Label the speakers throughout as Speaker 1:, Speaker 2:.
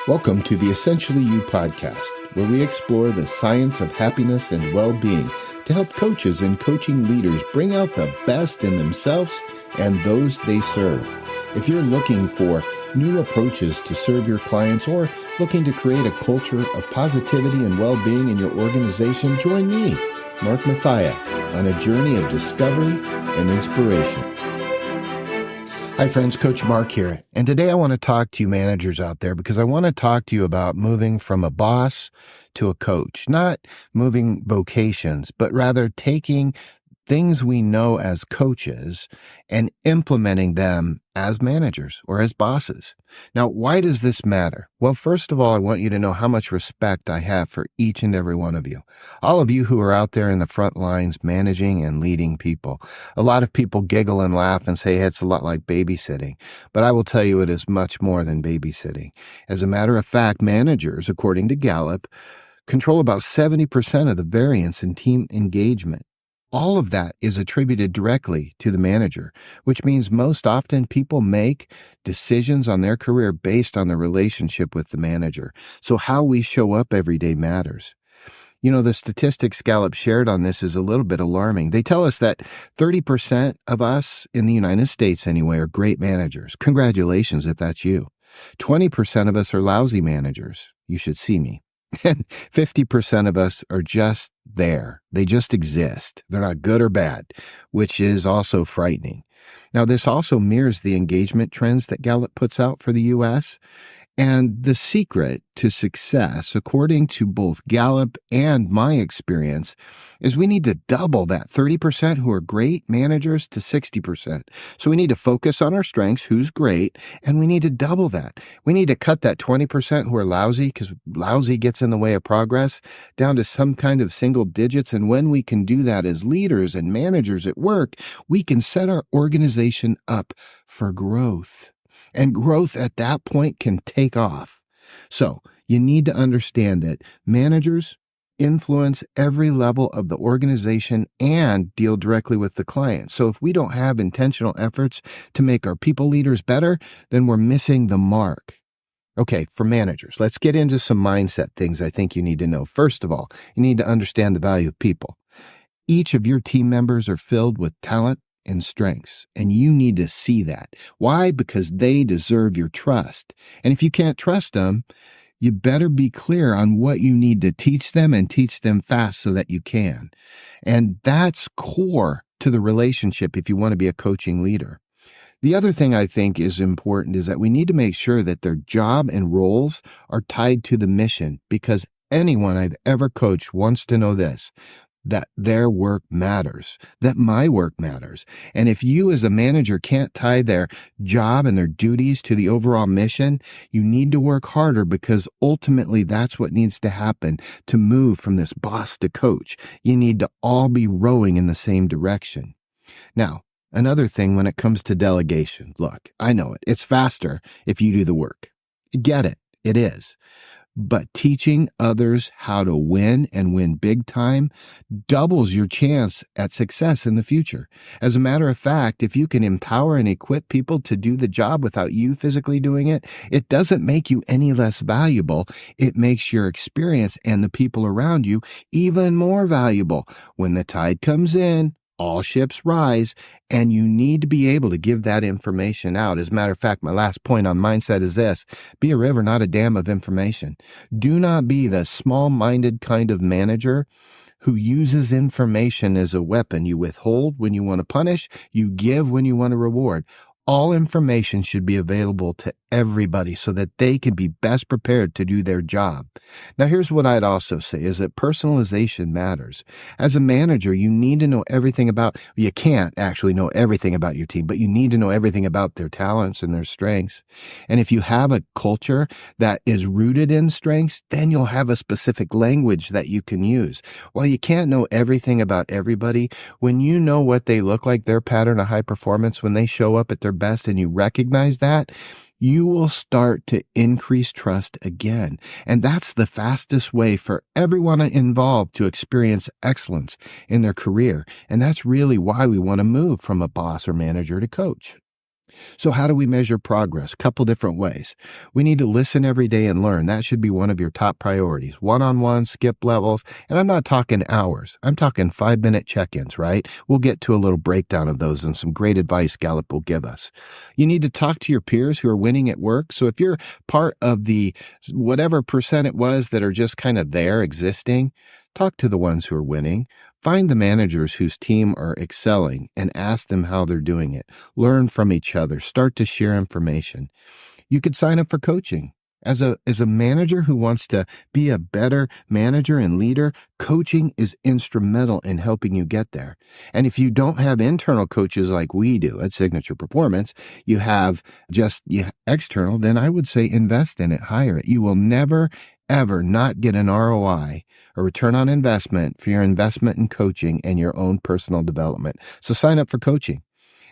Speaker 1: Welcome to the Essentially You podcast, where we explore the science of happiness and well-being to help coaches and coaching leaders bring out the best in themselves and those they serve. If you're looking for new approaches to serve your clients or looking to create a culture of positivity and well-being in your organization, join me, Mark Mathia, on a journey of discovery and inspiration. Hi friends, Coach Mark here, and today I want to talk to you managers out there because I want to talk to you about moving from a boss to a coach, not moving vocations, but rather taking things we know as coaches and implementing them as managers or as bosses. Now, why does this matter? Well, first of all, I want you to know how much respect I have for each and every one of you. All of you who are out there in the front lines managing and leading people. A lot of people giggle and laugh and say, hey, it's a lot like babysitting. But I will tell you it is much more than babysitting. As a matter of fact, managers, according to Gallup, control about 70% of the variance in team engagement. All of that is attributed directly to the manager, which means most often people make decisions on their career based on the relationship with the manager. So how we show up every day matters. You know, the statistics Gallup shared on this is a little bit alarming. They tell us that 30% of us in the United States anyway are great managers. Congratulations if that's you. 20% of us are lousy managers. You should see me. And 50% of us are just there. They just exist. They're not good or bad, which is also frightening. Now, this also mirrors the engagement trends that Gallup puts out for the U.S., and the secret to success, according to both Gallup and my experience, is we need to double that 30% who are great managers to 60%. So we need to focus on our strengths, who's great, and we need to double that. We need to cut that 20% who are lousy, because lousy gets in the way of progress, down to some kind of single digits. And when we can do that as leaders and managers at work, we can set our organization up for growth. And growth at that point can take off. So you need to understand that managers influence every level of the organization and deal directly with the client. So if we don't have intentional efforts to make our people leaders better, then we're missing the mark. Okay, for managers, let's get into some mindset things I think you need to know. First of all, you need to understand the value of people. Each of your team members are filled with talent and strengths, and you need to see that. Why? Because they deserve your trust. And if you can't trust them, you better be clear on what you need to teach them and teach them fast so that you can. And that's core to the relationship if you want to be a coaching leader. The other thing I think is important is that we need to make sure that their job and roles are tied to the mission, because anyone I've ever coached wants to know this: that their work matters, that my work matters. And if you as a manager can't tie their job and their duties to the overall mission, you need to work harder, because ultimately that's what needs to happen to move from this boss to coach. You need to all be rowing in the same direction. Now, another thing when it comes to delegation, look, I know it. It's faster if you do the work. Get it. It is. But teaching others how to win and win big time doubles your chance at success in the future. As a matter of fact, if you can empower and equip people to do the job without you physically doing it, it doesn't make you any less valuable. It makes your experience and the people around you even more valuable. When the tide comes in, all ships rise, and you need to be able to give that information out. As a matter of fact, my last point on mindset is this: be a river, not a dam of information. Do not be the small-minded kind of manager who uses information as a weapon. You withhold when you want to punish, you give when you want to reward. All information should be available to everybody so that they can be best prepared to do their job. Now, here's what I'd also say is that personalization matters. As a manager, you need to know everything about, you can't actually know everything about your team, but you need to know everything about their talents and their strengths. And if you have a culture that is rooted in strengths, then you'll have a specific language that you can use. While you can't know everything about everybody, when you know what they look like, their pattern of high performance, when they show up at their best and you recognize that, you will start to increase trust again. And that's the fastest way for everyone involved to experience excellence in their career. And that's really why we want to move from a boss or manager to coach. So how do we measure progress? A couple different ways. We need to listen every day and learn. That should be one of your top priorities. One-on-one, skip levels. And I'm not talking hours. I'm talking 5-minute check-ins, right? We'll get to a little breakdown of those and some great advice Gallup will give us. You need to talk to your peers who are winning at work. So if you're part of the whatever percent it was that are just kind of there existing, talk to the ones who are winning. Find the managers whose team are excelling and ask them how they're doing it. Learn from each other. Start to share information. You could sign up for coaching. As a manager who wants to be a better manager and leader, coaching is instrumental in helping you get there. And if you don't have internal coaches like we do at Signature Performance, you have just external, then I would say invest in it, hire it. You will never, ever not get an ROI, a return on investment, for your investment in coaching and your own personal development. So sign up for coaching.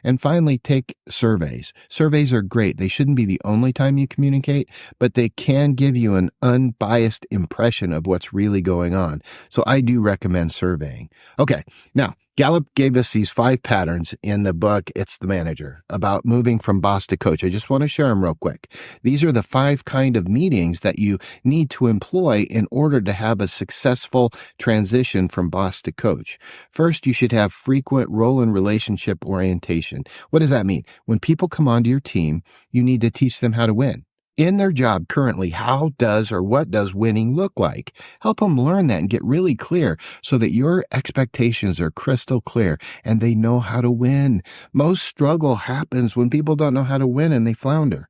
Speaker 1: And finally, take surveys. Surveys are great. They shouldn't be the only time you communicate, but they can give you an unbiased impression of what's really going on. So I do recommend surveying. Okay, now, Gallup gave us these 5 patterns in the book, It's the Manager, about moving from boss to coach. I just want to share them real quick. These are the 5 kind of meetings that you need to employ in order to have a successful transition from boss to coach. First, you should have frequent role and relationship orientation. What does that mean? When people come onto your team, you need to teach them how to win. In their job currently, how does or what does winning look like? Help them learn that and get really clear so that your expectations are crystal clear and they know how to win. Most struggle happens when people don't know how to win and they flounder.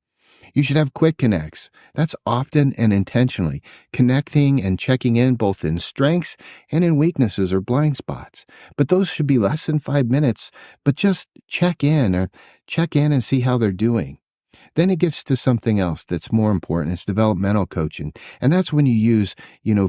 Speaker 1: You should have quick connects. That's often and intentionally connecting and checking in both in strengths and in weaknesses or blind spots. But those should be less than 5 minutes, but just check in and see how they're doing. Then it gets to something else that's more important. It's developmental coaching. And that's when you use,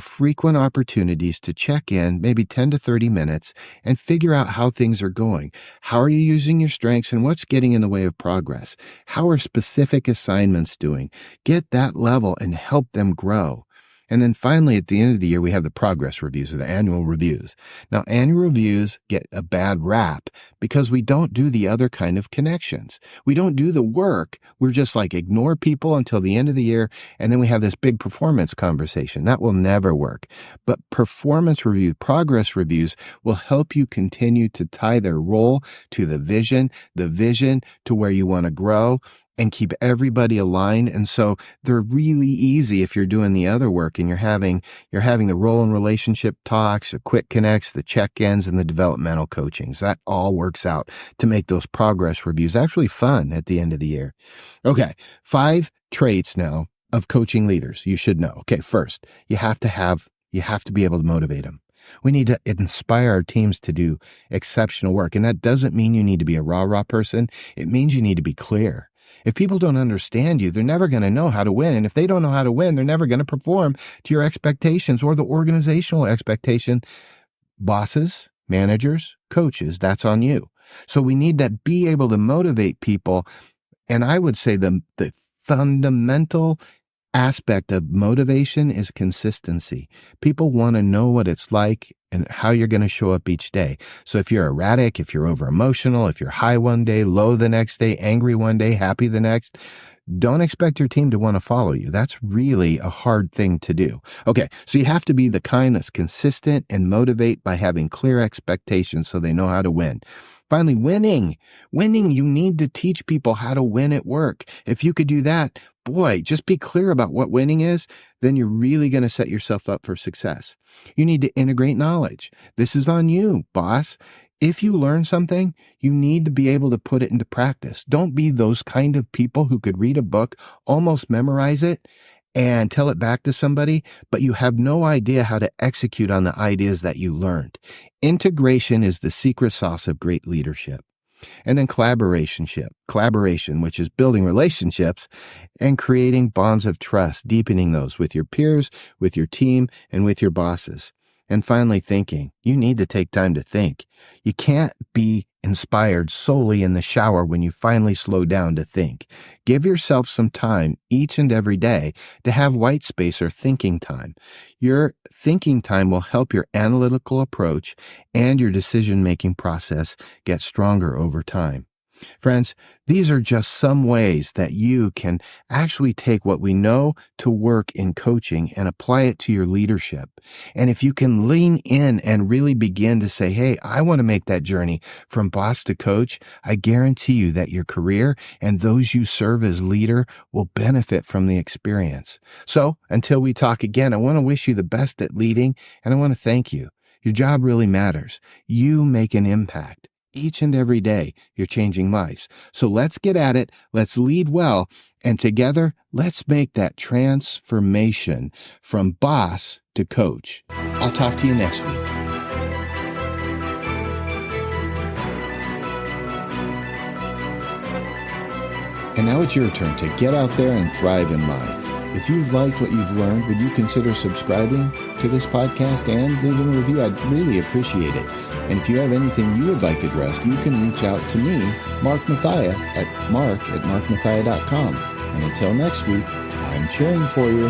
Speaker 1: frequent opportunities to check in, maybe 10 to 30 minutes, and figure out how things are going. How are you using your strengths and what's getting in the way of progress? How are specific assignments doing? Get that level and help them grow. And then finally, at the end of the year, we have the progress reviews or the annual reviews. Now, annual reviews get a bad rap because we don't do the other kind of connections. We don't do the work. We're just like ignore people until the end of the year, and then we have this big performance conversation. That will never work. But performance review, progress reviews will help you continue to tie their role to the vision to where you want to grow, and keep everybody aligned. And so they're really easy if you're doing the other work and you're having the role and relationship talks, the quick connects, the check-ins, and the developmental coachings. That all works out to make those progress reviews actually fun at the end of the year. Okay, 5 traits now of coaching leaders you should know. Okay, first, you have to be able to motivate them. We need to inspire our teams to do exceptional work. And that doesn't mean you need to be a rah-rah person. It means you need to be clear. If people don't understand you, they're never going to know how to win. And if they don't know how to win, they're never going to perform to your expectations or the organizational expectation. Bosses, managers, coaches, that's on you. So we need to be able to motivate people. And I would say the fundamental aspect of motivation is consistency. People want to know what it's like and how you're going to show up each day. So if you're erratic, if you're over emotional, if you're high one day, low the next day, angry one day, happy the next, don't expect your team to want to follow you. That's really a hard thing to do. Okay, so you have to be the kind that's consistent and motivate by having clear expectations so they know how to win. Finally, winning, you need to teach people how to win at work. If you could do that, boy, just be clear about what winning is, then you're really going to set yourself up for success. You need to integrate knowledge. This is on you, boss. If you learn something, you need to be able to put it into practice. Don't be those kind of people who could read a book, almost memorize it, and tell it back to somebody, but you have no idea how to execute on the ideas that you learned. Integration is the secret sauce of great leadership. And then collaboration, which is building relationships and creating bonds of trust, deepening those with your peers, with your team, and with your bosses. And finally, thinking. You need to take time to think. You can't be inspired solely in the shower when you finally slow down to think. Give yourself some time each and every day to have white space or thinking time. Your thinking time will help your analytical approach and your decision-making process get stronger over time. Friends, these are just some ways that you can actually take what we know to work in coaching and apply it to your leadership. And if you can lean in and really begin to say, hey, I want to make that journey from boss to coach, I guarantee you that your career and those you serve as leader will benefit from the experience. So until we talk again, I want to wish you the best at leading, and I want to thank you. Your job really matters. You make an impact. Each and every day, you're changing lives. So let's get at it. Let's lead well. And together, let's make that transformation from boss to coach. I'll talk to you next week. And now it's your turn to get out there and thrive in life. If you've liked what you've learned, would you consider subscribing to this podcast and leaving a review? I'd really appreciate it. And if you have anything you would like addressed, you can reach out to me, Mark Mathia, at mark@markmathia.com. And until next week, I'm cheering for you.